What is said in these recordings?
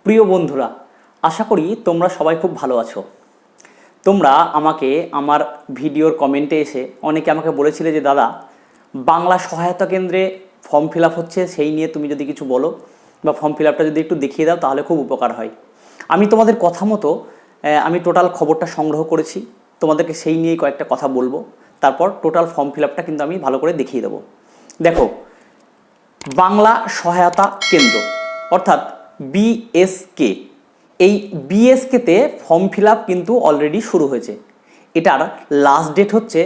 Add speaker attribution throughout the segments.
Speaker 1: প্রিয় বন্ধুরা, আশা করি তোমরা সবাই খুব ভালো আছো। তোমরা আমাকে আমার ভিডিওর কমেন্টে এসে অনেকে আমাকে বলেছিলে যে দাদা, বাংলা সহায়তা কেন্দ্রে ফর্ম ফিল আপ হচ্ছে, সেই নিয়ে তুমি যদি কিছু বলো বা ফর্ম ফিল আপটা যদি একটু দেখিয়ে দাও তাহলে খুব উপকার হয়। আমি তোমাদের কথা মতো আমি টোটাল খবরটা সংগ্রহ করেছি, তোমাদেরকে সেই নিয়েই কয়েকটা কথা বলবো। তারপর টোটাল ফর্ম ফিল আপটা কিন্তু আমি ভালো করে দেখিয়ে দেবো। দেখো, বাংলা সহায়তা কেন্দ্র অর্থাৎ বিএসকে, এই বিএসকেতে ফর্ম ফিল আপ কিন্তু অলরেডি শুরু হয়েছে। এটার লাস্ট ডেট হচ্ছে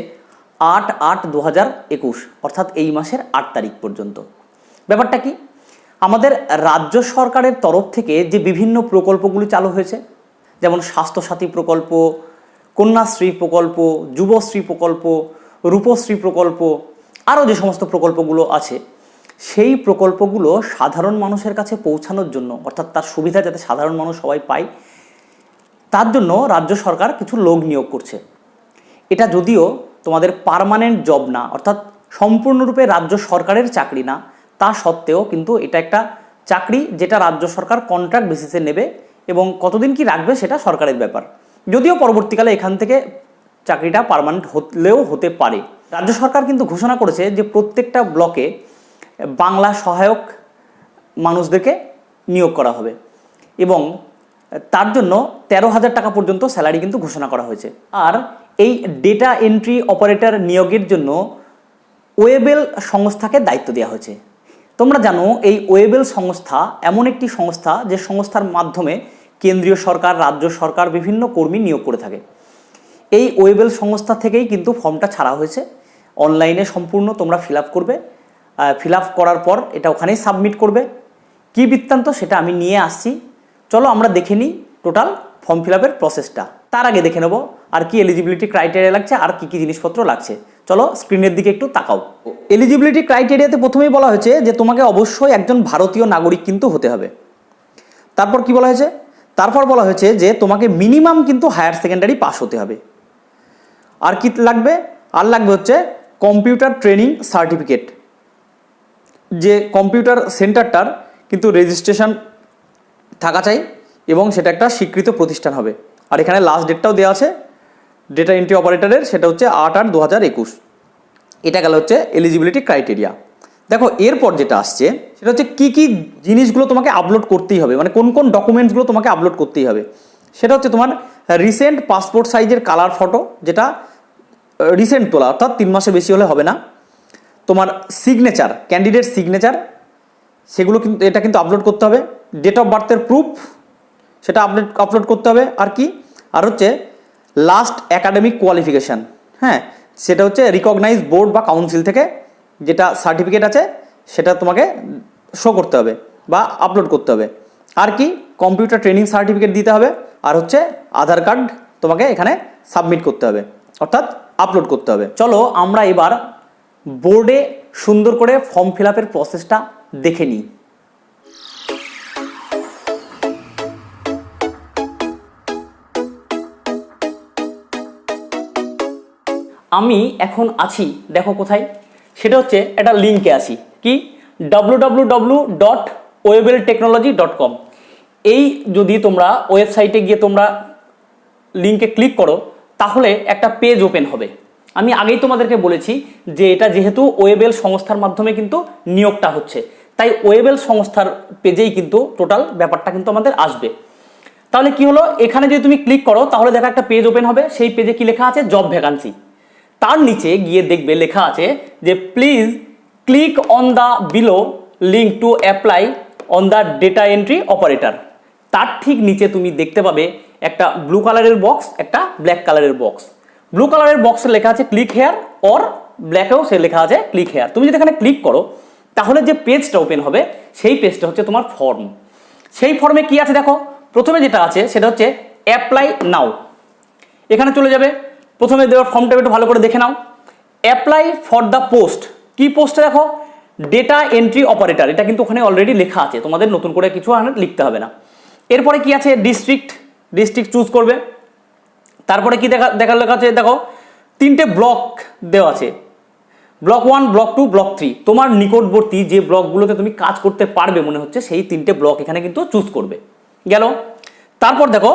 Speaker 1: 8/8/2021, অর্থাৎ এই মাসের 8 তারিখ পর্যন্ত। ব্যাপারটা কি, আমাদের রাজ্য সরকারের তরফ থেকে যে বিভিন্ন প্রকল্পগুলি চালু হয়েছে, যেমন স্বাস্থ্যসাথী প্রকল্প, কন্যাশ্রী প্রকল্প, যুবশ্রী প্রকল্প, রূপশ্রী প্রকল্প, আরও যে সমস্ত প্রকল্পগুলো আছে, সেই প্রকল্পগুলো সাধারণ মানুষের কাছে পৌঁছানোর জন্য, অর্থাৎ তার সুবিধা যাতে সাধারণ মানুষ সবাই পায়, তার জন্য রাজ্য সরকার কিছু লোক নিয়োগ করছে। এটা যদিও তোমাদের পার্মানেন্ট জব না, অর্থাৎ সম্পূর্ণরূপে রাজ্য সরকারের চাকরি না, তা সত্ত্বেও কিন্তু এটা একটা চাকরি যেটা রাজ্য সরকার কন্ট্রাক্ট বেসিসে নেবে, এবং কতদিন কি রাখবে সেটা সরকারের ব্যাপার। যদিও পরবর্তীকালে এখান থেকে চাকরিটা পার্মানেন্ট হলেও হতে পারে। রাজ্য সরকার কিন্তু ঘোষণা করেছে যে প্রত্যেকটা ব্লকে বাংলা সহায়ক মানুষদেরকে নিয়োগ করা হবে, এবং তার জন্য 13,000 টাকা পর্যন্ত স্যালারি কিন্তু ঘোষণা করা হয়েছে। আর এই ডেটা এন্ট্রি অপারেটর নিয়োগের জন্য ওয়েবেল সংস্থাকে দায়িত্ব দেওয়া হয়েছে। তোমরা জানো, এই ওয়েবেল সংস্থা এমন একটি সংস্থা যে সংস্থার মাধ্যমে কেন্দ্রীয় সরকার, রাজ্য সরকার বিভিন্ন কর্মী নিয়োগ করে থাকে। এই ওয়েবেল সংস্থা থেকেই কিন্তু ফর্মটা ছাড়া হয়েছে। অনলাইনে সম্পূর্ণ তোমরা ফিল আপ করবে, ফিল আপ করার পর এটা ওখানেই সাবমিট করবে। কী বৃত্তান্ত সেটা আমি নিয়ে আসছি, চলো আমরা দেখে নিই টোটাল ফর্ম ফিল আপের প্রসেসটা। তার আগে দেখে নেব আর কি এলিজিবিলিটি ক্রাইটেরিয়া লাগছে, আর কি কি জিনিসপত্র লাগছে। চলো স্ক্রিনের দিকে একটু তাকাও। এলিজিবিলিটি ক্রাইটেরিয়াতে প্রথমেই বলা হয়েছে যে তোমাকে অবশ্যই একজন ভারতীয় নাগরিক কিন্তু হতে হবে। তারপর কি বলা হয়েছে, তারপর বলা হয়েছে যে তোমাকে মিনিমাম কিন্তু হায়ার সেকেন্ডারি পাস হতে হবে। আর কি লাগবে, আর লাগবে হচ্ছে কম্পিউটার ট্রেনিং সার্টিফিকেট, যে কম্পিউটার সেন্টারটার কিন্তু রেজিস্ট্রেশন থাকা চাই এবং সেটা একটা স্বীকৃত প্রতিষ্ঠান হবে। আর এখানে লাস্ট ডেটটাও দেওয়া আছে ডেটা এন্ট্রি অপারেটরের, সেটা হচ্ছে 8/8/2021। এটা গেল হচ্ছে এলিজিবিলিটি ক্রাইটেরিয়া। দেখো, এরপর যেটা আসছে সেটা হচ্ছে কী কী জিনিসগুলো তোমাকে আপলোড করতেই হবে, মানে কোন কোন ডকুমেন্টসগুলো তোমাকে আপলোড করতেই হবে। সেটা হচ্ছে তোমার রিসেন্ট পাসপোর্ট সাইজের কালার ফটো, যেটা রিসেন্ট তোলা, অর্থাৎ 3 মাসের বেশি হলে হবে না। তোমার সিগনেচার, ক্যান্ডিডেট সিগনেচার, সেগুলো কিন্তু এটা কিন্তু আপলোড করতে হবে। ডেট অফ বার্থের প্রুফ, সেটা আপলোড করতে হবে। আর কি, আর হচ্ছে লাস্ট একাডেমিক কোয়ালিফিকেশান, হ্যাঁ, সেটা হচ্ছে রিকগনাইজ বোর্ড বা কাউন্সিল থেকে যেটা সার্টিফিকেট আছে সেটা তোমাকে শো করতে হবে বা আপলোড করতে হবে। আর কি, কম্পিউটার ট্রেনিং সার্টিফিকেট দিতে হবে। আর হচ্ছে আধার কার্ড তোমাকে এখানে সাবমিট করতে হবে, অর্থাৎ আপলোড করতে হবে। চলো আমরা এবার বোর্ডে সুন্দর করে ফর্ম ফিল আপের প্রসেসটা দেখে নিই। আমি এখন আছি, দেখো কোথায়, সেটা হচ্ছে একটা লিঙ্কে আছি, কি www.oebeltechnology.com। এই যদি তোমরা ওয়েবসাইটে গিয়ে তোমরা লিঙ্কে ক্লিক করো তাহলে একটা পেজ ওপেন হবে। আমি আগেই তোমাদেরকে বলেছি যে এটা যেহেতু ওয়েবেল সংস্থার মাধ্যমে কিন্তু নিয়োগটা হচ্ছে, তাই ওয়েবেল সংস্থার পেজেই কিন্তু টোটাল ব্যাপারটা কিন্তু আমাদের আসবে। তাহলে কি হলো, এখানে যদি তুমি ক্লিক করো তাহলে দেখো একটা পেজ ওপেন হবে। সেই পেজে কি লেখা আছে, জব ভ্যাকান্সি। তার নিচে গিয়ে দেখবে লেখা আছে যে please click on the below link to apply on the data entry operator. তার ঠিক নিচে তুমি দেখতে পাবে একটা ব্লু কালারের বক্স, একটা ব্ল্যাক কালারের বক্স। ব্লু কালারের বক্সে লেখা আছে ক্লিক হেয়ার, অর ব্ল্যাকেও সে লেখা আছে ক্লিক হেয়ার। তুমি যদি এখানে ক্লিক করো তাহলে যে পেজটা ওপেন হবে সেই পেজটা হচ্ছে তোমার ফর্ম। সেই ফর্মে কি আছে দেখো, প্রথমে যেটা আছে সেটা হচ্ছে অ্যাপ্লাই নাও। এখানে চলে যাবে, প্রথমে দেওয়ার ফর্মটা একটু ভালো করে দেখে নাও। অ্যাপ্লাই ফর দ্য পোস্ট, কি পোস্টে দেখো, ডেটা এন্ট্রি অপারেটর। এটা কিন্তু ওখানে অলরেডি লেখা আছে, তোমাদের নতুন করে কিছু লিখতে হবে না। এরপরে কি আছে, ডিস্ট্রিক্ট চুজ করবে। তারপরে কি দেখার লেখা আছে দেখো, 3টে ব্লক দেওয়া আছে, ব্লক 1, ব্লক 2, ব্লক 3। তোমার নিকটবর্তী যে ব্লকগুলোতে তুমি কাজ করতে পারবে মনে হচ্ছে সেই 3টে ব্লক এখানে কিন্তু চুজ করবে। গেল। তারপর দেখো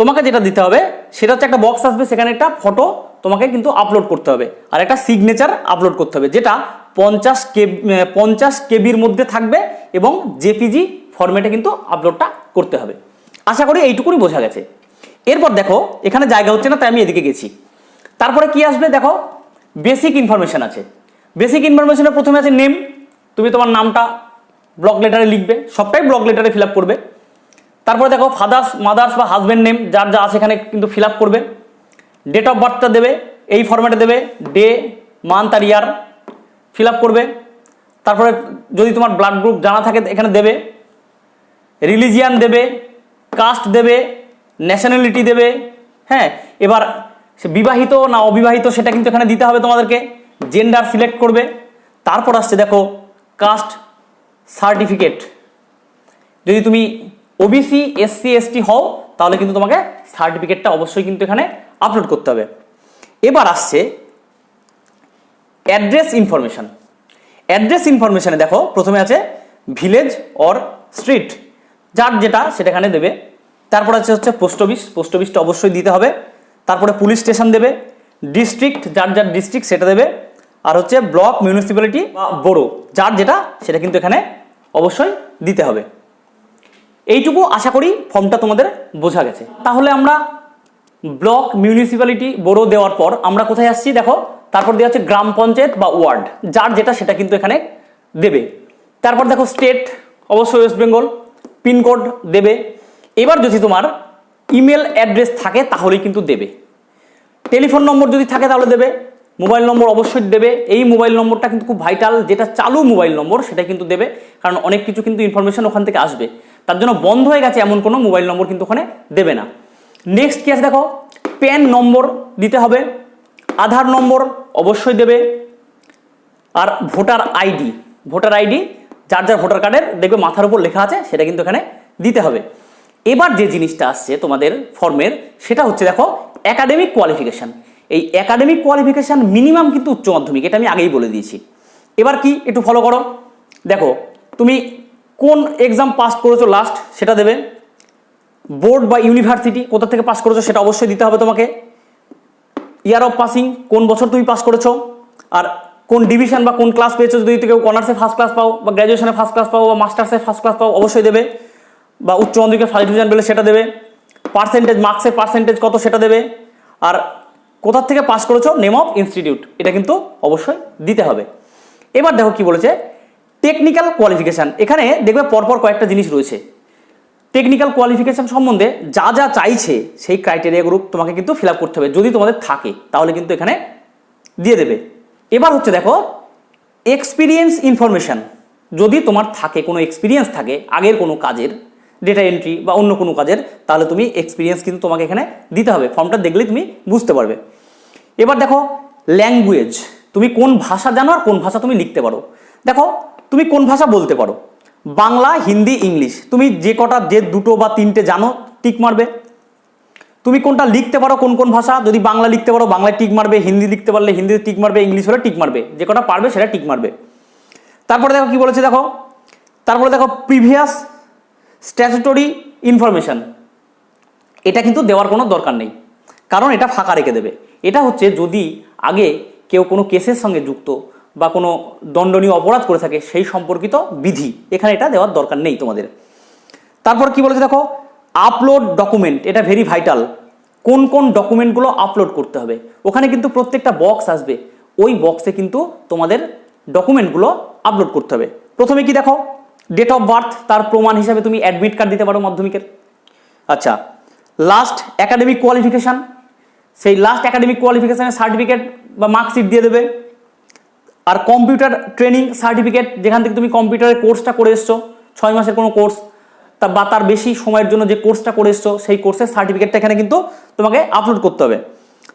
Speaker 1: তোমাকে যেটা দিতে হবে সেটা হচ্ছে একটা বক্স আসবে, সেখানে একটা ফটো তোমাকে কিন্তু আপলোড করতে হবে আর একটা সিগনেচার আপলোড করতে হবে, যেটা 50 কেবির মধ্যে থাকবে এবং জেপিজি ফরম্যাটে কিন্তু আপলোডটা করতে হবে। আশা করি এইটুকুনি বোঝা গেছে। এরপর দেখো এখানে জায়গা হচ্ছে না, তাই আমি এদিকে গেছি। তারপরে কি আসবে দেখো, বেসিক ইনফরমেশন আছে। বেসিক ইনফরমেশনে প্রথমে আছে নেম, তুমি তোমার নামটা ব্লক লেটারে লিখবে, সবটাই ব্লক লেটারে ফিল আপ করবে। তারপরে দেখো ফাদার্স মাদার্স বা হাজব্যান্ড নেম যার যা আছে এখানে কিন্তু ফিল আপ করবে। ডেট অফ বার্থটা দেবে, এই ফরম্যাটে দেবে, ডে মান্থ আর ইয়ার ফিল আপ করবে। তারপরে যদি তোমার ব্লাড গ্রুপ জানা থাকে এখানে দেবে, রিলিজিয়ান দেবে, কাস্ট দেবে, ন্যাশনালিটি দেবে। হ্যাঁ, এবার সে বিবাহিত না অবিবাহিত সেটা কিন্তু এখানে দিতে হবে তোমাদেরকে, জেন্ডার সিলেক্ট করবে। তারপর আসছে দেখো কাস্ট সার্টিফিকেট, যদি তুমি ওবিসি এসসি এসটি হও তাহলে কিন্তু তোমাকে সার্টিফিকেটটা অবশ্যই কিন্তু এখানে আপলোড করতে হবে। এবার আসছে অ্যাড্রেস ইনফরমেশন। অ্যাড্রেস ইনফরমেশনে দেখো প্রথমে আছে ভিলেজ অর স্ট্রিট, যার যেটা সেটা এখানে দেবে। তারপর হচ্ছে পোস্ট অফিস, পোস্ট অফিসটা অবশ্যই দিতে হবে। তারপরে পুলিশ স্টেশন দেবে, ডিস্ট্রিক্ট যার যার ডিস্ট্রিক্ট সেটা দেবে, আর হচ্ছে ব্লক মিউনিসিপ্যালিটি বা বড়ো যার যেটা সেটা কিন্তু এখানে অবশ্যই দিতে হবে। এইটুকু আশা করি ফর্মটা তোমাদের বোঝা গেছে। তাহলে আমরা ব্লক মিউনিসিপ্যালিটি বড়ো দেওয়ার পর আমরা কোথায় আসছি দেখো, তারপর দেওয়া হচ্ছে গ্রাম পঞ্চায়েত বা ওয়ার্ড, যার যেটা সেটা কিন্তু এখানে দেবে। তারপর দেখো স্টেট অবশ্যই ওয়েস্ট বেঙ্গল, পিনকোড দেবে। এবার যদি তোমার ইমেল অ্যাড্রেস থাকে তাহলেই কিন্তু দেবে, টেলিফোন নম্বর যদি থাকে তাহলে দেবে, মোবাইল নম্বর অবশ্যই দেবে। এই মোবাইল নম্বরটা কিন্তু খুব ভাইটাল, যেটা চালু মোবাইল নম্বর সেটা কিন্তু দেবে, কারণ অনেক কিছু কিন্তু ইনফরমেশন ওখান থেকে আসবে। তার জন্য বন্ধ হয়ে গেছে এমন কোনো মোবাইল নম্বর কিন্তু ওখানে দেবে না। নেক্সট কি আছে দেখো, প্যান নম্বর দিতে হবে, আধার নম্বর অবশ্যই দেবে, আর ভোটার আইডি, ভোটার আইডি যার যার ভোটার কার্ডের দেখবে মাথার উপর লেখা আছে সেটা কিন্তু এখানে দিতে হবে। এবার যে জিনিসটা আসছে তোমাদের ফর্মের সেটা হচ্ছে দেখো একাডেমিক কোয়ালিফিকেশান। এই একাডেমিক কোয়ালিফিকেশান মিনিমাম কিন্তু উচ্চ মাধ্যমিক, এটা আমি আগেই বলে দিয়েছি। এবার কি একটু ফলো করো, দেখো তুমি কোন এক্সাম পাস করেছো লাস্ট সেটা দেবে, বোর্ড বা ইউনিভার্সিটি কোথা থেকে পাস করেছো সেটা অবশ্যই দিতে হবে তোমাকে, ইয়ার অফ পাসিং কোন বছর তুমি পাস করেছো, আর কোন ডিভিশন বা কোন ক্লাস পেয়েছো, যদি কেউ অনার্সে ফার্স্ট ক্লাস পাও বা গ্র্যাজুয়েশনে ফার্স্ট ক্লাস পাও বা মাস্টার্সে ফার্স্ট ক্লাস পাও অবশ্যই দেবে, বা উচ্চ মাধ্যমিকে ফার্স্ট ডিভিশন পেলে সেটা দেবে, পার্সেন্টেজ মার্কসের পার্সেন্টেজ কত সেটা দেবে, আর কোথা থেকে পাস করেছো নেম অফ ইনস্টিটিউট এটা কিন্তু অবশ্যই দিতে হবে। এবার দেখো কি বলেছে, টেকনিক্যাল কোয়ালিফিকেশান। এখানে দেখবে পরপর কয়েকটা জিনিস রয়েছে। টেকনিক্যাল কোয়ালিফিকেশান সম্বন্ধে যা যা চাইছে সেই ক্রাইটেরিয়া গ্রুপ তোমাকে কিন্তু ফিল আপ করতে হবে, যদি তোমাদের থাকে তাহলে কিন্তু এখানে দিয়ে দেবে। এবার হচ্ছে দেখো এক্সপিরিয়েন্স ইনফরমেশান, যদি তোমার থাকে কোনো এক্সপিরিয়েন্স থাকে আগের কোনো কাজের, ডেটা এন্ট্রি বা অন্য কোনো কাজের, তাহলে তুমি এক্সপিরিয়েন্স কিন্তু তোমাকে এখানে দিতে হবে, ফর্মটা দেখলেই তুমি বুঝতে পারবে। এবার দেখো ল্যাঙ্গুয়েজ, তুমি কোন ভাষা জানো আর কোন ভাষা তুমি লিখতে পারো। দেখো তুমি কোন ভাষা বলতে পারো, বাংলা হিন্দি ইংলিশ, তুমি যে কটা যে দুটো বা তিনটে জানো টিক মারবে। তুমি কোনটা লিখতে পারো কোন কোন ভাষা, যদি বাংলা লিখতে পারো বাংলায় টিক মারবে, হিন্দি লিখতে পারলে হিন্দিতে টিক মারবে, ইংলিশ হলে টিক মারবে, যে কটা পারবে সেটা টিক মারবে। তারপরে দেখো কি বলেছে দেখো, তারপরে দেখো প্রিভিয়াস স্ট্যাচুটরি ইনফরমেশান, এটা কিন্তু দেওয়ার কোনো দরকার নেই, কারণ এটা ফাঁকা রেখে দেবে। এটা হচ্ছে যদি আগে কেউ কোনো কেসের সঙ্গে যুক্ত বা কোনো দণ্ডনীয় অপরাধ করে থাকে সেই সম্পর্কিত বিধি, এখানে এটা দেওয়ার দরকার নেই তোমাদের। তারপর কি বলেছে দেখো আপলোড ডকুমেন্ট, এটা ভেরি ভাইটাল, কোন কোন ডকুমেন্টগুলো আপলোড করতে হবে। ওখানে কিন্তু প্রত্যেকটা বক্স আসবে, ওই বক্সে কিন্তু তোমাদের ডকুমেন্টগুলো আপলোড করতে হবে। প্রথমে কি দেখো ডেট অফ বার্থ, তার প্রমাণ হিসাবে তুমি অ্যাডমিট কার্ড দিতে পারো মাধ্যমিকের। আচ্ছা, লাস্ট একাডেমিক কোয়ালিফিকেশান, সেই লাস্ট একাডেমিক কোয়ালিফিকেশানের সার্টিফিকেট বা মার্কশিট দিয়ে দেবে। আর কম্পিউটার ট্রেনিং সার্টিফিকেট, যেখান থেকে তুমি কম্পিউটারের কোর্সটা করে এসছো, 6 মাসের কোনো কোর্স বা তার বেশি সময়ের জন্য যে কোর্সটা করে এসছো সেই কোর্সের সার্টিফিকেটটা এখানে কিন্তু তোমাকে আপলোড করতে হবে।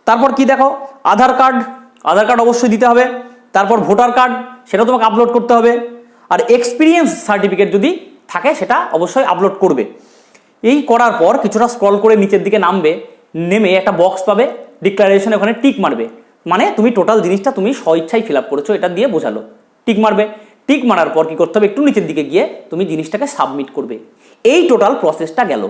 Speaker 1: তারপর কি দেখো আধার কার্ড, আধার কার্ড অবশ্যই দিতে হবে। তারপর ভোটার কার্ড, সেটাও তোমাকে আপলোড করতে হবে। আর এক্সপিরিয়েন্স সার্টিফিকেট যদি থাকে সেটা অবশ্যই আপলোড করবে। এই করার পর কিছুটা স্ক্রল করে নিচের দিকে নামবে, নেমে একটা বক্স পাবে ডিক্লারেশন, ওখানে টিক মারবে, মানে তুমি টোটাল জিনিসটা তুমি স্বইচ্ছায় ফিল আপ করেছো, এটা দিয়ে বোঝালো, টিক মারবে। টিক মারার পর কি করতে হবে, একটু নিচের দিকে গিয়ে তুমি জিনিসটাকে সাবমিট করবে। এই টোটাল প্রসেসটা গেল।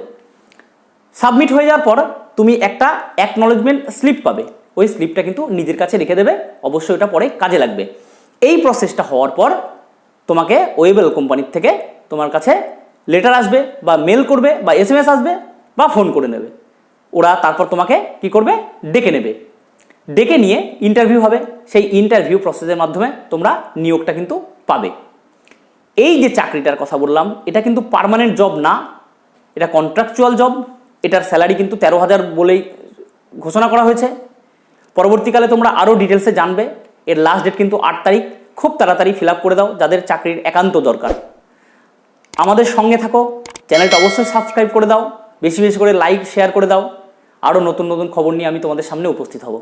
Speaker 1: সাবমিট হয়ে যাওয়ার পর তুমি একটা অ্যাকনলেজমেন্ট স্লিপ পাবে, ওই স্লিপটা কিন্তু নিজের কাছে রেখে দেবে, অবশ্যই ওটা পরে কাজে লাগবে। এই প্রসেসটা হওয়ার পর তোমাকে ওয়েবেল কোম্পানির থেকে তোমার কাছে লেটার আসবে বা মেল করবে বা SMS আসবে বা ফোন করে নেবে। ওরা তারপর তোমাকে কি করবে, ডেকে নেবে, ডেকে নিয়ে ইন্টারভিউ হবে। সেই ইন্টারভিউ প্রসেসের মাধ্যমে তোমরা নিয়োগটা কিন্তু পাবে। এই যে চাকরিটার কথা বললাম, এটা কিন্তু পার্মানেন্ট জব না, এটা কন্ট্রাকচুয়াল জব। এটার স্যালারি কিন্তু 13,000 বলেই ঘোষণা করা হয়েছে। পরবর্তীকালে তোমরা আরও ডিটেলসে জানবে। এর লাস্ট ডেট কিন্তু 8 তারিখ। খুব তাড়াতাড়ি ফিল আপ করে দাও যাদের চাকরির একান্ত দরকার। আমাদের সঙ্গে থাকো, চ্যানেলটা অবশ্যই সাবস্ক্রাইব করে দাও, বেশি বেশি করে লাইক শেয়ার করে দাও। আরও নতুন নতুন খবর নিয়ে আমি তোমাদের সামনে উপস্থিত হব।